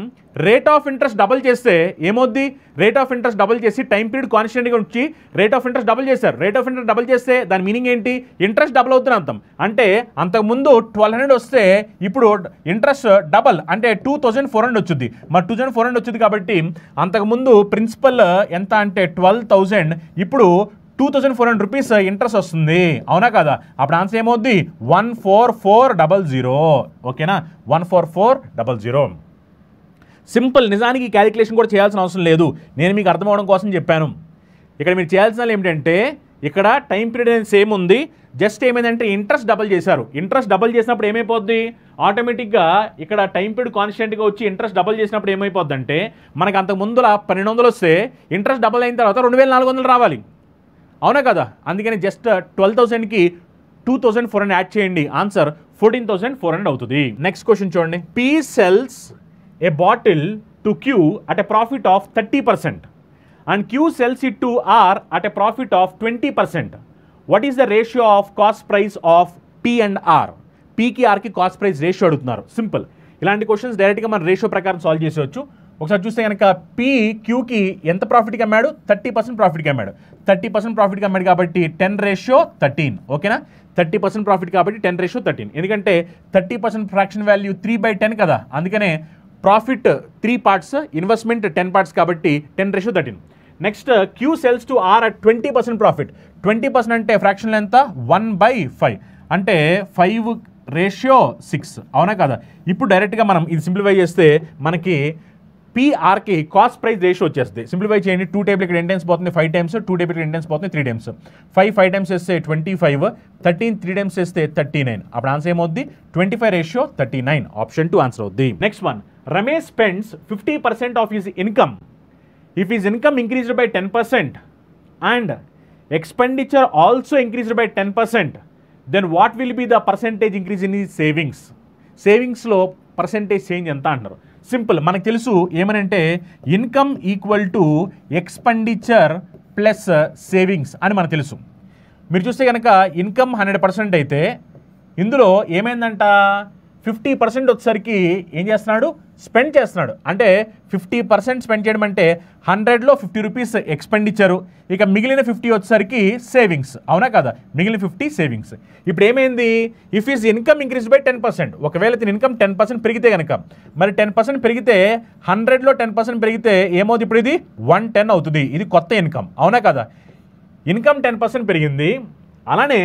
రేట్ ఆఫ్ ఇంట్రెస్ట్ డబల్ చేస్తే ఏమవుద్ది? రేట్ ఆఫ్ ఇంట్రెస్ట్ డబల్ చేసి టైం పీరియడ్ కాన్స్టెంట్గా ఉంచి రేట్ ఆఫ్ ఇంట్రెస్ట్ డబల్ చేశారు. రేట్ ఆఫ్ ఇంట్రెస్ట్ డబల్ చేస్తే దాని మీనింగ్ ఏంటి? ఇంట్రెస్ట్ డబల్ అవుతున్న అర్థం. అంటే అంతకుముందు 1,200 వస్తే ఇప్పుడు ఇంట్రెస్ట్ డబల్ అంటే 2,400 వచ్చింది. మరి 2,400 వచ్చింది కాబట్టి అంతకుముందు ప్రిన్సిపల్ ఎంత అంటే 12,000, ఇప్పుడు 2,400 రూపీస్ ఇంట్రెస్ట్ వస్తుంది. అవునా కదా? అప్పుడు ఆన్సర్ ఏమవుద్ది? 14400. ఓకేనా? 14400. సింపుల్. నిజానికి క్యాలిక్యులేషన్ కూడా చేయాల్సిన అవసరం లేదు, నేను మీకు అర్థం అవడం కోసం చెప్పాను. ఇక్కడ మీరు చేయాల్సిన ఏమిటంటే ఇక్కడ టైం పీరియడ్ అనేది సేమ్ ఉంది, జస్ట్ ఏమైందంటే ఇంట్రెస్ట్ డబల్ చేశారు. ఇంట్రెస్ట్ డబల్ చేసినప్పుడు ఏమైపోద్ది? ఆటోమేటిక్గా ఇక్కడ టైం పీరియడ్ కాన్స్టెంట్గా వచ్చి ఇంట్రెస్ట్ డబల్ చేసినప్పుడు ఏమైపోద్ది అంటే మనకు అంతకు ముందుల 1,200 వస్తే ఇంట్రెస్ట్ డబల్ అయిన తర్వాత 2,400 రావాలి. అవునా కదా? అందుకని జస్ట్ 12,000కి 2,400 యాడ్ చేయండి, ఆన్సర్ 14,400 అవుతుంది. నెక్స్ట్ క్వశ్చన్ చూడండి. P cells A bottle to queue at a profit of 30%. and Q sells it to R at a profit of 20%. What is the ratio of cost price of P and R? Pకి ఆర్కి cost price ratio అడుగుతున్నారు. Simple. ఇలాంటి questions డైరెక్ట్గా మన ratio ప్రకారం solve చేసేవచ్చు. ఒకసారి చూస్తే కనుక P Qకి ఎంత ప్రాఫిట్కి అమ్మాడు? 30% ప్రాఫిట్కి అమ్మాడు. 30% ప్రాఫిట్కి అమ్మాడు కాబట్టి 10:13. ఓకేనా? 30% ప్రాఫిట్ కాబట్టి 10:13. ఎందుకంటే 30% ఫ్రాక్షన్ వాల్యూ 3/10 కదా, అందుకనే ప్రాఫిట్ 3 parts, ఇన్వెస్ట్మెంట్ 10 parts కాబట్టి 10:13. Next Q cells to R at 20% profit. 20% అంటే ఫ్రాక్షన్ ఎంత? 1/5 అంటే 5:6. అవునా కదా? ఇప్పుడు డైరెక్ట్గా మనం ఇది సింప్లిఫై చేస్తే మనకి పిఆర్కి కాస్ట్ ప్రైస్ రేషియో వచ్చేస్తుంది. సింప్లిఫై చేయండి. 2 టేబుల్ ఇక్కడ ఎన్ని టైమ్స్ పోతుంది? 5 times. 2 టేబుల్ ఇక్కడ ఎన్ని టైమ్స్ పోతుంది? 3 times. 5 times వేస్తే 25, 13 3 times వేస్తే 39. అప్పుడు ఆన్సర్ ఏమవుద్ది? 25:39. ఆప్షన్ 2 ఆన్సర్ అవుద్ది. Next one, Ramesh spends 50% of his income. If his income increased by 10% and expenditure also increased by 10%, then what will be the percentage increase in his savings? సేవింగ్స్లో percentage change ఎంత అంటారు? Simple, మనకు తెలుసు ఏమనంటే income equal to expenditure plus savings అని మనకు తెలుసు. మీరు చూస్తే కనుక ఇన్కమ్ 100% అయితే ఇందులో ఏమైందంట 50% వచ్చేసరికి ఏం చేస్తున్నాడు? స్పెండ్ చేస్తున్నాడు. అంటే 50% స్పెండ్ చేయడం అంటే 100లో 50 రూపీస్ ఎక్స్పెండిచరు, ఇక మిగిలిన 50 వచ్చేసరికి సేవింగ్స్. అవునా కదా? మిగిలిన 50 సేవింగ్స్. ఇప్పుడు ఏమైంది? If is income increase by 10%, ఒకవేళ ఇతని ఇన్కమ్ 10% పెరిగితే కనుక, మరి 10% పెరిగితే 100లో 10% పెరిగితే ఏమవుతుంది? ఇప్పుడు ఇది 110 అవుతుంది. ఇది కొత్త ఇన్కమ్. అవునా కదా? ఇన్కమ్ 10% పెరిగింది, అలానే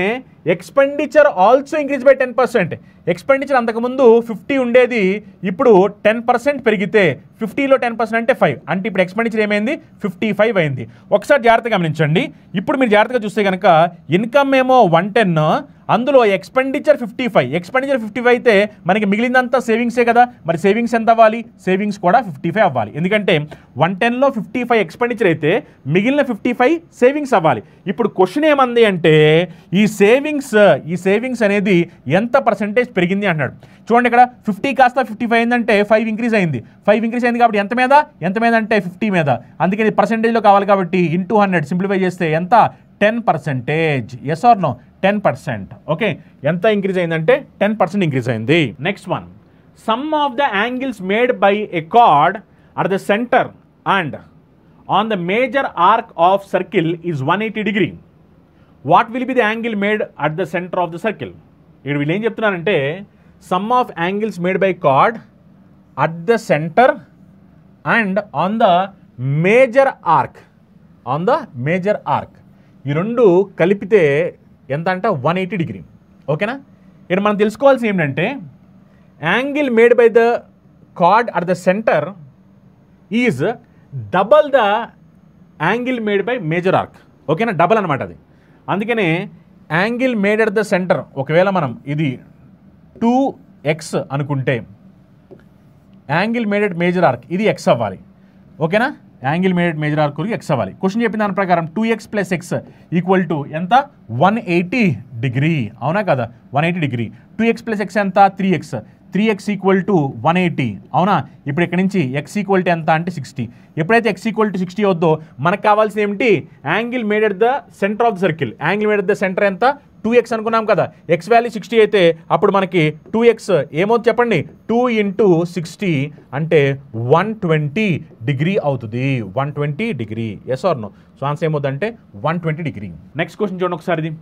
expenditure also increase by 10%. Expenditure అంతకుముందు 50 ఉండేది, ఇప్పుడు 10% పెరిగితే 50లో 10% అంటే 5, అంటే ఇప్పుడు ఎక్స్పెండిచర్ ఏమైంది? 55 అయింది. ఒకసారి జాగ్రత్తగా గమనించండి. ఇప్పుడు మీరు జాగ్రత్తగా చూస్తే కనుక ఇన్కమ్ ఏమో 110, అందులో ఎక్స్పెండిచర్ 55. ఎక్స్పెండిచర్ 55 అయితే మనకి మిగిలిందంతా సేవింగ్సే కదా, మరి సేవింగ్స్ ఎంత అవ్వాలి? సేవింగ్స్ కూడా 55 అవ్వాలి. ఎందుకంటే 110లో 55 ఎక్స్పెండిచర్ అయితే మిగిలిన 55 సేవింగ్స్ అవ్వాలి. ఇప్పుడు క్వశ్చన్ ఏమంది అంటే ఈ సేవింగ్స్ అనేది ఎంత పర్సెంటేజ్ పెరిగింది అన్నాడు. చూడండి, ఇక్కడ 50 కాస్త 55 అయిందంటే 5 ఇంక్రీజ్ అయింది. 5 ఇంక్రీజ్ అయింది కాబట్టి ఎంత మీద అంటే 50 మీద. అందుకే ఇది పర్సెంటేజ్లో కావాలి కాబట్టి ఇంటూ 100 సింప్లిఫై చేస్తే ఎంత? 10%. Yes or no? 10%. ఓకే, ఎంత ఇంక్రీజ్ అయిందంటే 10% ఇంక్రీజ్ అయింది. Next one, sum of the angles made by a chord at the centre and on the major arc of circle is 180 degree. What will be the angle made at the centre of the circle? ఇక్కడ వీళ్ళు ఏం చెప్తున్నారంటే sum of angles made by chord at the centre and on the major arc. ఈ రెండు కలిపితే ఎంత అంట? 180 degree. ఓకేనా? ఇక్కడ మనం తెలుసుకోవాల్సి ఏంటంటే angle made by the card at the centre is double the angle made by major arc. ఓకేనా? డబల్ అనమాట అది. అందుకనే angle made at the centre, ఒకవేళ మనం ఇది 2x అనుకుంటే angle made at major arc ఇది x అవ్వాలి. ఓకేనా? Angle made at major arc x అవ్వాలి. క్వశ్చన్ చెప్పిన దాని ప్రకారం 2x + x ఈక్వల్ టు ఎంత? 180 degree. అవునా కదా? 180 degree. 2x + x ఎంత? 3x equal to 180. అవునా? ఇప్పుడు ఇక్కడ నుంచి x ఈక్వల్ టు ఎంత అంటే 60. ఎప్పుడైతే x ఈక్వల్ టు 60 అవుద్దో మనకు కావాల్సింది ఏమిటి? Angle made at the centre of the circle. Angle made at the centre ఎంత? 2x అనుకున్నాం కదా. x వాల్యూ 60 అయితే అప్పుడు మనకి 2x ఏమవుతుంది చెప్పండి? 2 × 60 అంటే 120 degree అవుతుంది. 120 degree. Yes or no? So answer ఏమవుతుందంటే 120 degree. నెక్స్ట్ క్వశ్చన్ చూడండి ఒకసారి.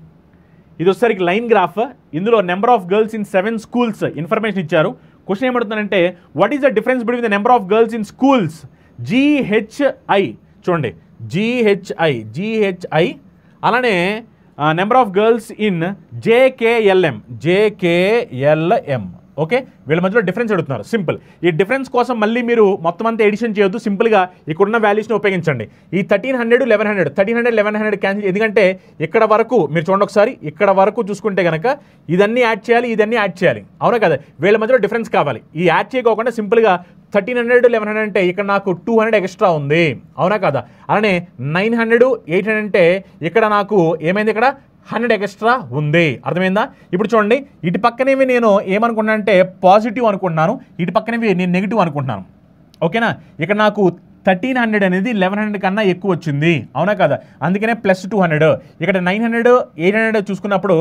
ఇది వచ్చేసరికి లైన్ గ్రాఫ్. ఇందులో number of girls in 7 schools information ఇచ్చారు. క్వశ్చన్ ఏమడుతుందంటే what is the difference between the number of girls in schools? GHI చూడండి, GHI అలానే number of girls in JKLM. Okay, వీళ్ళ మధ్యలో డిఫరెన్స్ అడుగుతున్నారు. సింపుల్. ఈ డిఫరెన్స్ కోసం మళ్ళీ మీరు మొత్తం అంతా ఎడిషన్ చేయొద్దు, సింపుల్గా ఇక్కడున్న వాల్యూస్ని ఉపయోగించండి. ఈ 1300 1100 క్యాన్సిల్. ఎందుకంటే ఇక్కడ వరకు మీరు చూడండి ఒకసారి, ఇక్కడ వరకు చూసుకుంటే కనుక ఇదన్నీ యాడ్ చేయాలి. అవునా కదా? వీళ్ళ మధ్యలో డిఫరెన్స్ కావాలి. ఈ యాడ్ చేయకోకుండా సింపుల్గా 1300 1100 అంటే ఇక్కడ నాకు 200 ఎక్స్ట్రా ఉంది. అవునా కదా? అలానే 900 800 అంటే ఇక్కడ నాకు ఏమైంది? ఇక్కడ 100 ఎక్స్ట్రా ఉంది. అర్థమైందా? ఇప్పుడు చూడండి, ఇటు పక్కనేవి నేను ఏమనుకున్నాను అంటే పాజిటివ్ అనుకుంటున్నాను, ఇటు పక్కనేవి నేను నెగిటివ్ అనుకుంటున్నాను. ఓకేనా? ఇక్కడ నాకు 1300 అనేది 1100 కన్నా ఎక్కువ వచ్చింది, అవునా కదా, అందుకనే ప్లస్ 200. ఇక్కడ 900 800 చూసుకున్నప్పుడు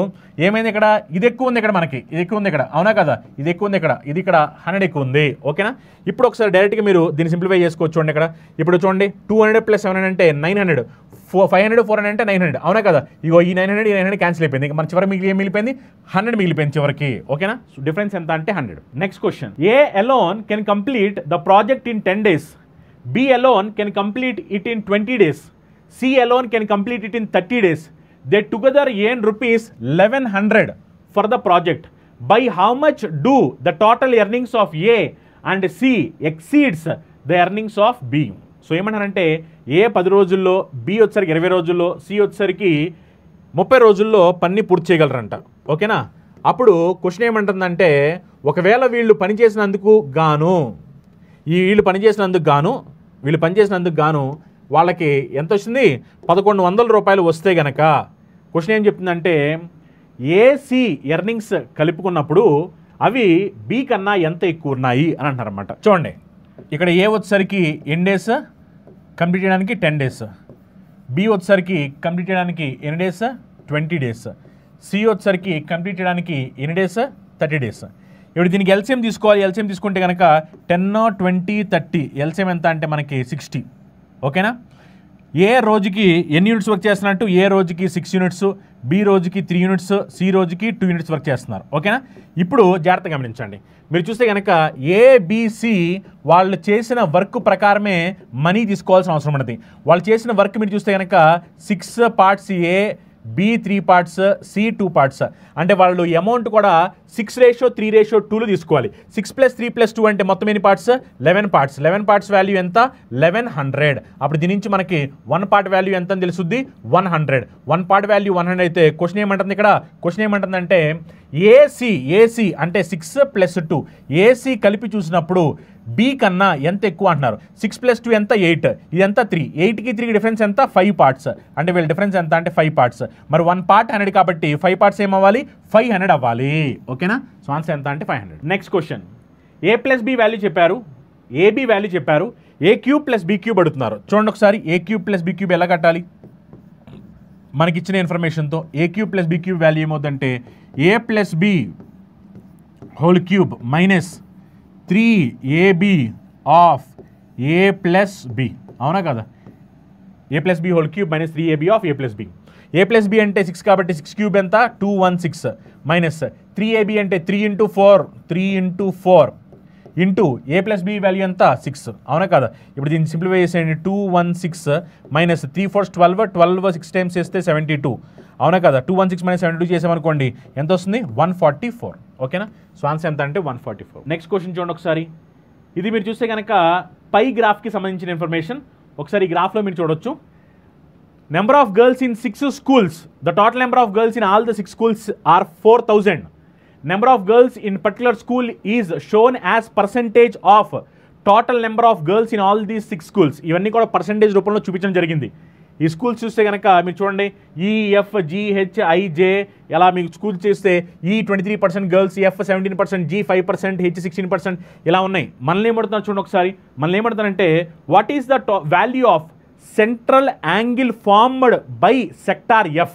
ఏమైంది, ఇక్కడ ఇది ఎక్కువ ఉంది, ఇక్కడ మనకి ఇది ఎక్కువ ఉంది ఇక్కడ, అవునా కదా, ఇది ఎక్కువ ఉంది ఇక్కడ, ఇది ఇక్కడ 100 ఎక్కువ ఉంది, ఓకేనా. ఇప్పుడు ఒకసారి డైరెక్ట్గా మీరు దీన్ని సింప్లిఫై చేసుకోవచ్చు. చూడండి ఇక్కడ, ఇప్పుడు చూడండి 200 + 700 అంటే 900, 500 400 అంటే 900, అవునా కదా. ఇగో ఈ 900 క్యాన్సిల్ అయిపోయింది, మన చివరికి మిగిలిపోయింది 100 మిగిలిపోయింది చివరికి, ఓకేనా. డిఫరెన్స్ ఎంత అంటే 100. Next question, A alone can complete the project in 10 days, B alone can complete it in 20 days, C alone can complete it in 30 days. They together earn rupees 1100 for the project. By how much do the total earnings of A and C exceeds the earnings of B? So ఏమంటారంటే ఏ 10 రోజుల్లో, B వచ్చేసరికి 20 రోజుల్లో, C వచ్చేసరికి 30 రోజుల్లో పని పూర్తి చేయగలరంట, ఓకేనా. అప్పుడు క్వశ్చన్ ఏమంటుందంటే ఒకవేళ వీళ్ళు పనిచేసినందుకు గాను వీళ్ళు పనిచేసినందుకు గాను వాళ్ళకి ఎంత వచ్చింది, 1100 రూపాయలు వస్తే గనక క్వశ్చన్ ఏం చెప్తుందంటే ఏసీ ఎర్నింగ్స్ కలుపుకున్నప్పుడు అవి బి కన్నా ఎంత ఎక్కువ ఉన్నాయి అని అంటారన్నమాట. చూడండి ఇక్కడ ఏ వచ్చేసరికి ఎన్ని డేస్ కంప్లీట్ చేయడానికి 10 days, బి వచ్చేసరికి కంప్లీట్ చేయడానికి ఎన్ని డేస్ 20 days, సి వచ్చేసరికి కంప్లీట్ చేయడానికి ఎన్ని డేస్ 30 days. ఇప్పుడు దీనికి ఎల్సిఎం తీసుకోవాలి, ఎల్సిఎం తీసుకుంటే కనుక 10 20 30 ఎల్సిఎం ఎంత అంటే మనకి 60, ఓకేనా. ఏ రోజుకి ఎన్ని యూనిట్స్ వర్క్ చేస్తున్నట్టు, ఏ రోజుకి 6 units, బి రోజుకి 3 units, సి రోజుకి 2 units వర్క్ చేస్తున్నారు, ఓకేనా. ఇప్పుడు జాగ్రత్తగా గమనించండి, మీరు చూస్తే కనుక ఏబిసి వాళ్ళు చేసిన వర్క్ ప్రకారమే మనీ తీసుకోవాల్సిన అవసరం ఉన్నది. వాళ్ళు చేసిన వర్క్ మీరు చూస్తే కనుక 6 parts ఏ, బి 3 parts, సి 2 parts, అంటే వాళ్ళు అమౌంట్ కూడా 6:3:2 తీసుకోవాలి. 6 + 3 + 2 అంటే మొత్తం ఎన్ని పార్ట్స్ 11 parts. 11 parts వాల్యూ ఎంత 1100. అప్పుడు దీని నుంచి మనకి 1 part వాల్యూ ఎంత అని తెలుసుద్ది 100. 1 part వాల్యూ 100 అయితే క్వశ్చన్ ఏమంటుంది, ఇక్కడ క్వశ్చన్ ఏమంటుందంటే ఏసీ అంటే 6 + 2 ఏసీ కలిపి చూసినప్పుడు బి కన్నా ఎంత ఎక్కువ అంటున్నారు. 6 + 2 ఎంత 8, ఇది ఎంత 3, 8కి 3కి డిఫరెన్స్ ఎంత 5 parts, అంటే వీళ్ళ డిఫరెన్స్ ఎంత అంటే 5 parts. మరి 1 part 100 కాబట్టి 5 parts ఏమవ్వాలి 500 అవ్వాలి, ఓకేనా. సో ఆన్సర్ ఎంత అంటే 500. నెక్స్ట్ క్వశ్చన్, ఏ + బి వాల్యూ చెప్పారు, ఏబి వాల్యూ చెప్పారు, a³ + b³ అడుగుతున్నారు. చూడండి ఒకసారి a³ + b³ ఎలా కట్టాలి, మనకి ఇచ్చిన ఇన్ఫర్మేషన్తో a³ + b³ వాల్యూ ఏమవుతుందంటే a + b whole cube minus 3ab of a + b, అవునా కదా. a + b whole cube minus 3ab of a + b. a + b అంటే 6 కాబట్టి 6³ ఎంత 216 మైనస్ 3ab అంటే 3 × 4 ఇంటూ a + b వాల్యూ ఎంత 6, అవునా కదా. ఇప్పుడు దీన్ని సింప్లిఫై చేసేయండి, 216 మైనస్ 3 4 12 6 టైమ్స్ చేస్తే 72, అవునా కదా. 216 మైనస్ 72 చేసామనుకోండి ఎంత వస్తుంది 144, ఓకేనా. సో ఆన్సర్ ఎంత అంటే 144. నెక్స్ట్ క్వశ్చన్ చూడండి ఒకసారి, ఇది మీరు చూస్తే కనుక పై గ్రాఫ్కి సంబంధించిన ఇన్ఫర్మేషన్. ఒకసారి ఈ గ్రాఫ్లో మీరు చూడొచ్చు, number of girls in 6 schools, the total number of girls in all the 6 schools are 4000. Number of girls in particular school is shown as percentage of total number of girls in all these 6 schools. ఇవన్నీ కూడా percentage రూపంలో చూపించడం జరిగింది. ఈ schools చూస్తే కనుక మీరు చూడండి EFGHIJ ఎలా మీకు స్కూల్ చేస్తే E 23% girls, F 17%, G 5%, H 16% ఇలా ఉన్నాయి. మనల్ని ఏమడుతున్నారు చూడండి ఒకసారి, మనల్ని ఏమడుతారంటే what is the value of central angle formed by sector F.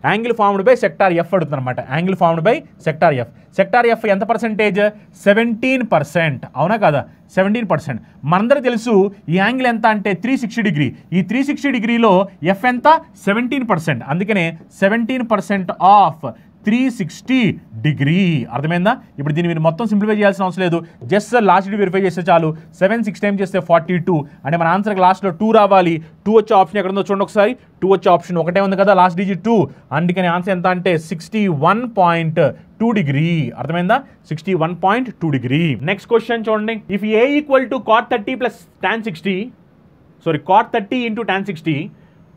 Angle formed by sector F అడుగుతుంది అనమాట. Angle formed by sector F. Sector F ఎంత పర్సెంటేజ్ 17%, అవునా కదా 17%. మనందరికీ తెలుసు ఈ యాంగిల్ ఎంత అంటే 360 డిగ్రీ. ఈ 360 డిగ్రీలో F ఎంత 17%, అందుకనే 17% ఆఫ్ 360 డిగ్రీ. అర్థమైందా. ఇప్పుడు దీన్ని మీరు మొత్తం సింప్లిఫై చేయాల్సిన అవసరం లేదు, జస్ట్ లాస్ట్ డిగ్రీ వెరిఫై చేస్తే చాలు. 7 6 టైమ్ చేస్తే 42, అంటే మన ఆన్సర్కి లాస్ట్లో 2 రావాలి. 2 వచ్చే ఆప్షన్ ఎక్కడ ఉందో చూడండి ఒకసారి, 2 వచ్చే ఆప్షన్ ఒకటే ఉంది కదా లాస్ట్ డిజిట్ 2, అందుకని ఆన్సర్ ఎంత అంటే 61.2 డిగ్రీ. అర్థమైందా 61.2 డిగ్రీ. నెక్స్ట్ క్వశ్చన్ చూడండి, if A equal to cot 30 plus tan 60, cot 30 into tan 60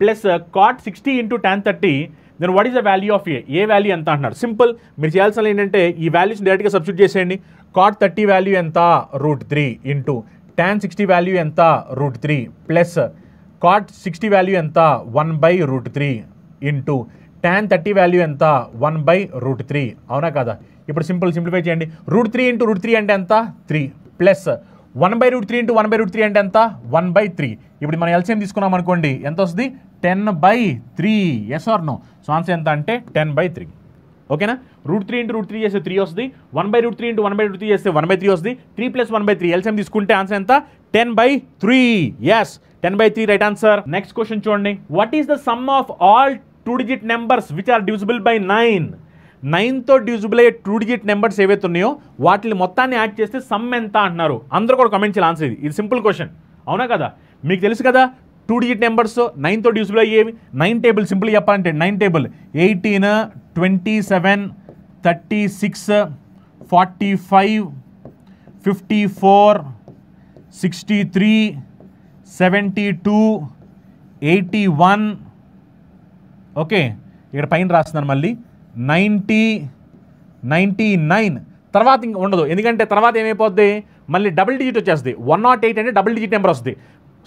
plus cot 60 into tan 30, then what is the value of A value ఎంత అంటున్నారు. సింపుల్, మీరు చేయాల్సిన ఏంటంటే ఈ వాల్యూస్ డైరెక్ట్గా సబ్స్టిట్యూట్ చేసేయండి. cot 30 వాల్యూ ఎంత √3 ఇంటూ tan 60 వాల్యూ ఎంత √3 ప్లస్ cot 60 వాల్యూ ఎంత 1/√3 ఇంటూ tan 30 వాల్యూ ఎంత 1/√3, అవునా కదా. ఇప్పుడు సింప్లిఫై చేయండి. √3 ఇంటూ √3 అంటే ఎంత 3 ప్లస్ 1/√3 ఇంటూ 1/√3 అంటే ఎంత 1/3. ఇప్పుడు మనం ఎల్సిఎం తీసుకున్నాం అనుకోండి ఎంత వస్తుంది 10/3. Yes or no? So answer ఎంత అంటే 10/3. ఓకేనా? √3 ఇంటూ √3 చేస్తే 3 వస్తుంది. 1/√3 ఇంటూ 1/√3 చేస్తే 1/3 వస్తుంది. 3 + 1/3 ఎల్సిఎం తీసుకుంటే ఆన్సర్ ఎంత 10/3. Yes 10/3 right answer. Next question చూడండి. What is the sum of all 2 digit numbers which are divisible by 9? 9తో డివిజిబుల్ అయ్యే 2 డిజిట్ నెంబర్స్ ఏవైతే ఉన్నాయో వాటిని మొత్తాన్ని యాడ్ చేస్తే సమ్ ఎంత అంటున్నారు. అందరూ కూడా కమెంట్ చేయాలి ఆన్సర్. ఇది సింపుల్ క్వశ్చన్, అవునా కదా? మీకు తెలుసు కదా 2 డిజిట్ నెంబర్స్ 9తో డివిజిబుల్ అయ్యేవి. 9 టేబుల్ సింపుల్ చెప్పాలంటే 9 టేబుల్ 18, 27, 36, 45, 54, 63, 72, 81. ఓకే, ఇక్కడ పైన రాస్తున్నాను మళ్ళీ 90, 99. తర్వాత ఇంక ఉండదు, ఎందుకంటే తర్వాత ఏమైపోద్ది మళ్ళీ డబుల్ డిజిట్ వచ్చేస్తుంది. 108 అంటే డబుల్ డిజిట్ నెంబర్ వస్తుంది.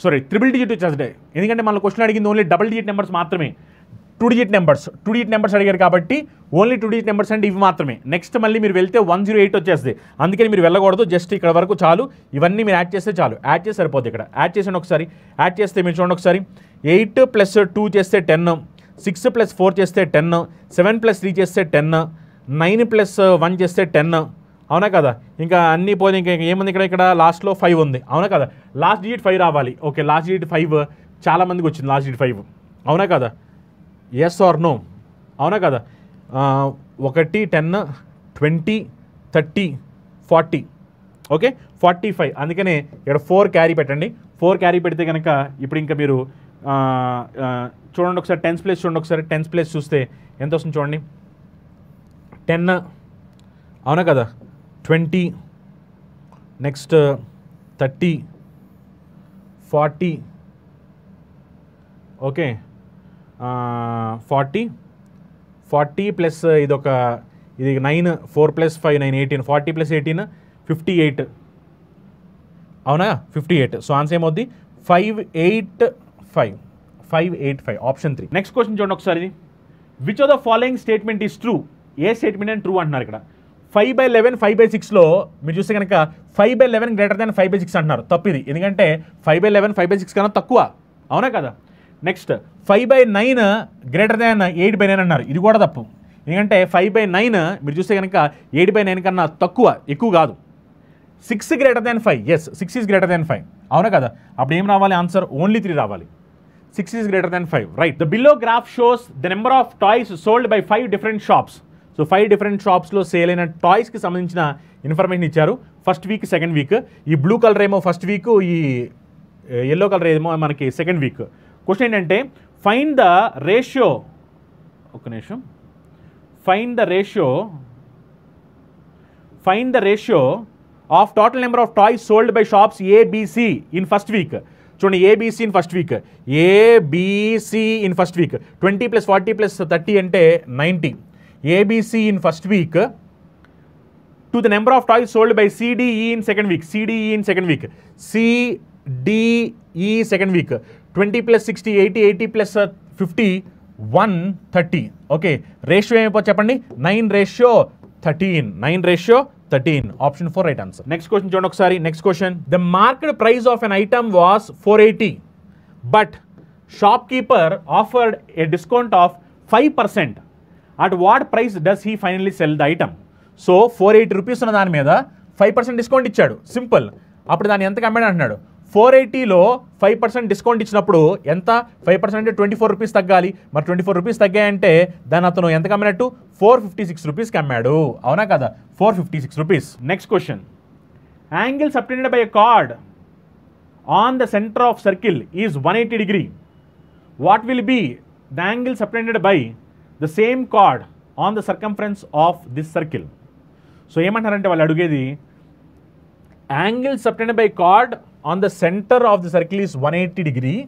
సారీ, ట్రిపుల్ డిజిట్ వచ్చేస్తుంది. ఎందుకంటే మన క్వశ్చన్ అడిగింది ఓన్లీ డబుల్ డిజిట్ నెంబర్స్ మాత్రమే. 2 డిజిట్ నెంబర్స్ అడిగారు కాబట్టి ఓన్లీ 2 డిజిట్ నెంబర్స్ అంటే ఇవి మాత్రమే. నెక్స్ట్ మళ్ళీ మీరు వెళ్తే 108 వచ్చేస్తుంది. అందుకని మీరు వెళ్ళకూడదు, జస్ట్ ఇక్కడ వరకు చాలు. ఇవన్నీ మీరు యాడ్ చేస్తే చాలు. యాడ్ చేసి సరిపోద్ది. ఇక్కడ యాడ్ చేసాను ఒకసారి. యాడ్ చేస్తే మీరు చూడండి ఒకసారి. 8 + 2 చేస్తే 10, 6 + 4 చేస్తే 10, 7 + 3 చేస్తే 10, 9 + 1 చేస్తే 10. అవునా కదా? ఇంకా అన్నీ పోయి ఇంకా ఏముంది ఇక్కడ లాస్ట్లో 5 ఉంది. అవునా కదా? లాస్ట్ డిజిట్ 5 రావాలి. ఓకే, లాస్ట్ డిజిట్ 5 చాలామందికి వచ్చింది. లాస్ట్ డిజిట్ 5 అవునా కదా? Yes or no? అవునా కదా? 1, 10, 20, 30, 40. ఓకే, 45. అందుకనే ఇక్కడ 4 క్యారీ పెట్టండి. 4 క్యారీ పెడితే కనుక ఇప్పుడు ఇంకా మీరు చూడండి ఒకసారి 10th ప్లేస్ చూడండి ఒకసారి. 10th ప్లేస్ చూస్తే ఎంత వస్తుంది చూడండి. 10, అవునా కదా? 20, నెక్స్ట్ 30, 40. ఓకే, 40 ప్లస్ ఇది 9, 4 + 5 9 18, 40 + 18 58. అవునా? 58. సో ఆన్సర్ ఏమవుద్ది 585. ఆప్షన్ 3. నెక్స్ట్ క్వశ్చన్ చూడండి ఒకసారి. Which of the following statement is true? A statement అని ట్రూ అంటున్నారు ఇక్కడ. 5/11 5/6లో మీరు చూస్తే కనుక 5/11 > 5/6 అంటున్నారు. తప్పు ఇది, ఎందుకంటే 5/11 5/6 కన్నా తక్కువ. అవునా కదా? నెక్స్ట్ 5/9 > 8/9 అన్నారు. ఇది కూడా తప్పు, ఎందుకంటే 5/9 మీరు చూస్తే కనుక 8/9 కన్నా తక్కువ, ఎక్కువ కాదు. 6 > 5. Yes, 6 is > 5. అవునా కదా? అప్పుడు ఏం రావాలి ఆన్సర్? ఓన్లీ 3 రావాలి. 6 is > 5. Right. The below graph shows the number of toys sold by 5 different shops. So 5 different షాప్స్లో సేల్ అయిన టాయ్స్కి సంబంధించిన ఇన్ఫర్మేషన్ ఇచ్చారు. First week, second week. ఈ బ్లూ కలర్ ఏమో ఫస్ట్ వీక్, ఈ ఎల్లో కలర్ ఏమో మనకి సెకండ్ వీక్. క్వశ్చన్ ఏంటంటే ఫైండ్ ద రేషియో. ఒక్క నిమిషం. Find the ratio of total number of toys sold by shops ABC in first week. చూడండి, ABC in first week. ABC in first week 20 + 40 + 30 అంటే 90. ABC in first week to the number of toys sold by CDE in second week. CDE in second week. CDE second week 20 + 60 80, 80 + 50 130. Okay, ratio ఏమైపోతుంది చెప్పండి? 9:13. 9:13. Option 4 right answer. Next question చూడండి ఒకసారి. Next question. The market price of an item was 480, but shop keeper offered a discount of 5%. At what price does he finally cell the item? So 480 rupees ఉన్న దాని మీద 5% discount ఇచ్చాడు. Simple. అప్పుడు దాన్ని ఎంతకు అమ్మాడు అంటున్నాడు. 480లో 5% డిస్కౌంట్ ఇచ్చినప్పుడు ఎంత? 5% అంటే 24 రూపీస్ తగ్గాలి. మరి 24 రూపీస్ తగ్గాయంటే దాన్ని అతను ఎంతకు అమ్మినట్టు? 456 రూపీస్కి అమ్మాడు. అవునా కదా? 456 rupees. Next question. Angle subtended by a chord on the centre of circle is 180 degree. What will be the angle subtended by the same chord on the circumference of this circle? So ఏమంటారంటే వాళ్ళు అడిగేది angle subtended by chord on the centre of the circle is 180 degree.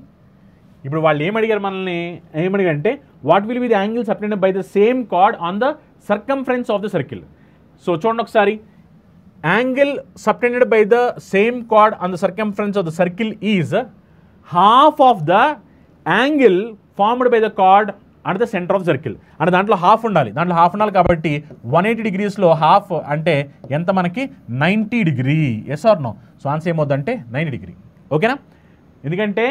ఇప్పుడు వాళ్ళు ఏమడిగారు మనల్ని? ఏమడిగారంటే what will be the angle subtended by the same chord on the circumference of the circle. So చూడండి ఒకసారి. Angle subtended by the same chord on the circumference of the circle is half of the angle formed by the card at the centre of circle అంటే దాంట్లో half ఉండాలి కాబట్టి 180 degreesలో half అంటే ఎంత మనకి 90 degree. Yes or no? So answer ఏమవుతుందంటే 90 degree. ఓకేనా? ఎందుకంటే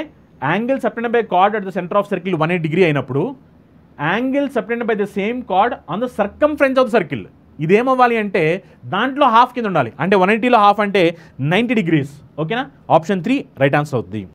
angle subtended by chord at the centre of circle 180 degree అయినప్పుడు angle subtended by the same chord on the circumference of the circle ఇదేమవ్వాలి అంటే దాంట్లో హాఫ్ కింద ఉండాలి. అంటే 180లో హాఫ్ అంటే 90 degrees. ఓకేనా? ఆప్షన్ 3 రైట్ ఆన్సర్ అవుతుంది.